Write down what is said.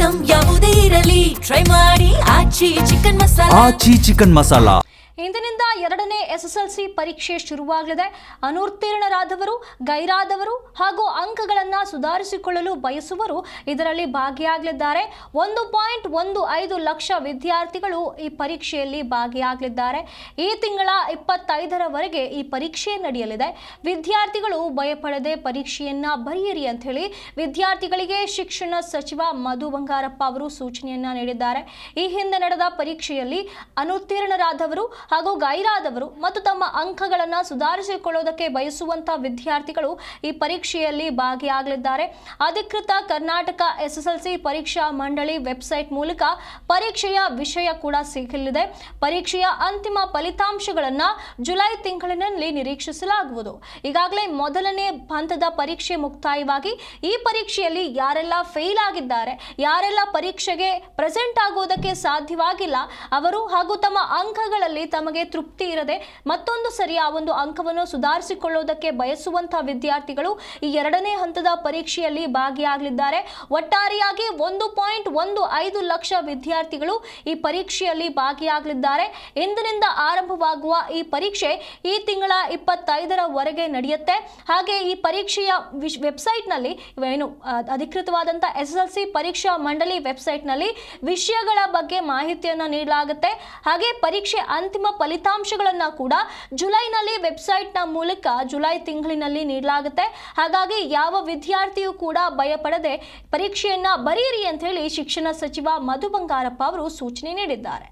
Item ಯಾವುದೇ ಇರಲಿ try ಮಾಡಿ ಆಚಿ ಚಿಕನ್ ಮಸಾಲಾ. ಆಚಿ ಚಿಕನ್ ಮಸಾಲಾ. ಇಂದಿನಿಂದ 2ನೇ SSLC ಪರೀಕ್ಷೆ ಶುರುವಾಗಲಿದೆ. ಅನುತ್ತೀರ್ಣರಾದವರು, ಗೈರಾದವರು ಹಾಗೂ ಅಂಕಗಳನ್ನು ಸುಧಾರಿಸಿಕೊಳ್ಳಲು ಬಯಸುವರು ಇದರಲ್ಲಿ ಭಾಗಿಯಾಗಲಿದ್ದಾರೆ. 1.15 ಲಕ್ಷ ವಿದ್ಯಾರ್ಥಿಗಳು ಈ ಪರೀಕ್ಷೆಯಲ್ಲಿ ಭಾಗಿಯಾಗಲಿದ್ದಾರೆ. ಈ ತಿಂಗಳ 25ರವರೆಗೆ ಈ ಪರೀಕ್ಷೆ ನಡೆಯಲಿದೆ. ವಿದ್ಯಾರ್ಥಿಗಳು ಭಯಪಡದೆ ಪರೀಕ್ಷೆಯನ್ನ ಬರೆಯಿರಿ ಅಂತ ಹೇಳಿ ವಿದ್ಯಾರ್ಥಿಗಳಿಗೆ ಶಿಕ್ಷಣ ಸಚಿವ ಮಧು ಬಂಗಾರಪ್ಪ ಅವರು ಸೂಚನೆಯನ್ನ ನೀಡಿದ್ದಾರೆ. ಈ ಹಿಂದೆ ನಡೆದ ಪರೀಕ್ಷೆಯಲ್ಲಿ ಅನುತ್ತೀರ್ಣರಾದವರು ಹಾಗೂ ಗೈರಾದವರು ಮತ್ತು ತಮ್ಮ ಅಂಕಗಳನ್ನು ಸುಧಾರಿಸಿಕೊಳ್ಳುವುದಕ್ಕೆ ಬಯಸುವಂತಹ ವಿದ್ಯಾರ್ಥಿಗಳು ಈ ಪರೀಕ್ಷೆಯಲ್ಲಿ ಭಾಗಿಯಾಗಲಿದ್ದಾರೆ. ಅಧಿಕೃತ ಕರ್ನಾಟಕ SSLC ಪರೀಕ್ಷಾ ಮಂಡಳಿ ವೆಬ್ಸೈಟ್ ಮೂಲಕ ಪರೀಕ್ಷೆಯ ವಿಷಯ ಕೂಡ ಸಿಗಲಿದೆ. ಪರೀಕ್ಷೆಯ ಅಂತಿಮ ಫಲಿತಾಂಶಗಳನ್ನು ಜುಲೈ ತಿಂಗಳಿನಲ್ಲಿ ನಿರೀಕ್ಷಿಸಲಾಗುವುದು. ಈಗಾಗಲೇ ಮೊದಲನೇ ಹಂತದ ಪರೀಕ್ಷೆ ಮುಕ್ತಾಯವಾಗಿ ಈ ಪರೀಕ್ಷೆಯಲ್ಲಿ ಯಾರೆಲ್ಲ ಫೇಲ್ ಆಗಿದ್ದಾರೆ, ಯಾರೆಲ್ಲ ಪರೀಕ್ಷೆಗೆ ಪ್ರೆಸೆಂಟ್ ಆಗುವುದಕ್ಕೆ ಸಾಧ್ಯವಾಗಿಲ್ಲ ಅವರು ಹಾಗೂ ತಮ್ಮ ಅಂಕಗಳಲ್ಲಿ ತಮಗೆ ತೃಪ್ತಿ ಇರದೆ ಮತ್ತೊಂದು ಸರಿ ಆ ಒಂದು ಅಂಕವನ್ನು ಸುಧಾರಿಸಿಕೊಳ್ಳುವುದಕ್ಕೆ ಬಯಸುವಂತಹ ವಿದ್ಯಾರ್ಥಿಗಳು ಈ 2ನೇ ಹಂತದ ಪರೀಕ್ಷೆಯಲ್ಲಿ ಭಾಗಿಯಾಗಲಿದ್ದಾರೆ. ಒಟ್ಟಾರೆಯಾಗಿ 1.15 ಲಕ್ಷ ವಿದ್ಯಾರ್ಥಿಗಳು ಈ ಪರೀಕ್ಷೆಯಲ್ಲಿ ಭಾಗಿಯಾಗಲಿದ್ದಾರೆ. ಇಂದಿನಿಂದ ಆರಂಭವಾಗುವ ಈ ಪರೀಕ್ಷೆ ಈ ತಿಂಗಳ 25ರವರೆಗೆ ನಡೆಯುತ್ತೆ. ಹಾಗೆ ಈ ಪರೀಕ್ಷೆಯ ವೆಬ್ಸೈಟ್ನಲ್ಲಿ ಏನು ಅಧಿಕೃತವಾದಂಥ SSLC ಪರೀಕ್ಷಾ ಮಂಡಳಿ ವೆಬ್ಸೈಟ್ನಲ್ಲಿ ವಿಷಯಗಳ ಬಗ್ಗೆ ಮಾಹಿತಿಯನ್ನು ನೀಡಲಾಗುತ್ತೆ. ಹಾಗೆ ಪರೀಕ್ಷೆ ಅಂತಿಮ ಫಲಿತಾಂಶಗಳನ್ನು ಕೂಡ ಜುಲೈನಲ್ಲಿ ವೆಬ್ಸೈಟ್ನ ಮೂಲಕ ಜುಲೈ ತಿಂಗಳಿನಲ್ಲಿ ನೀಡಲಾಗುತ್ತೆ. ಹಾಗಾಗಿ ಯಾವ ವಿದ್ಯಾರ್ಥಿಯೂ ಕೂಡ ಭಯಪಡದೆ ಪರೀಕ್ಷೆಯನ್ನ ಬರೆಯಿರಿ ಅಂತ ಹೇಳಿ ಶಿಕ್ಷಣ ಸಚಿವ ಮಧು ಬಂಗಾರಪ್ಪ ಅವರು ಸೂಚನೆ ನೀಡಿದ್ದಾರೆ.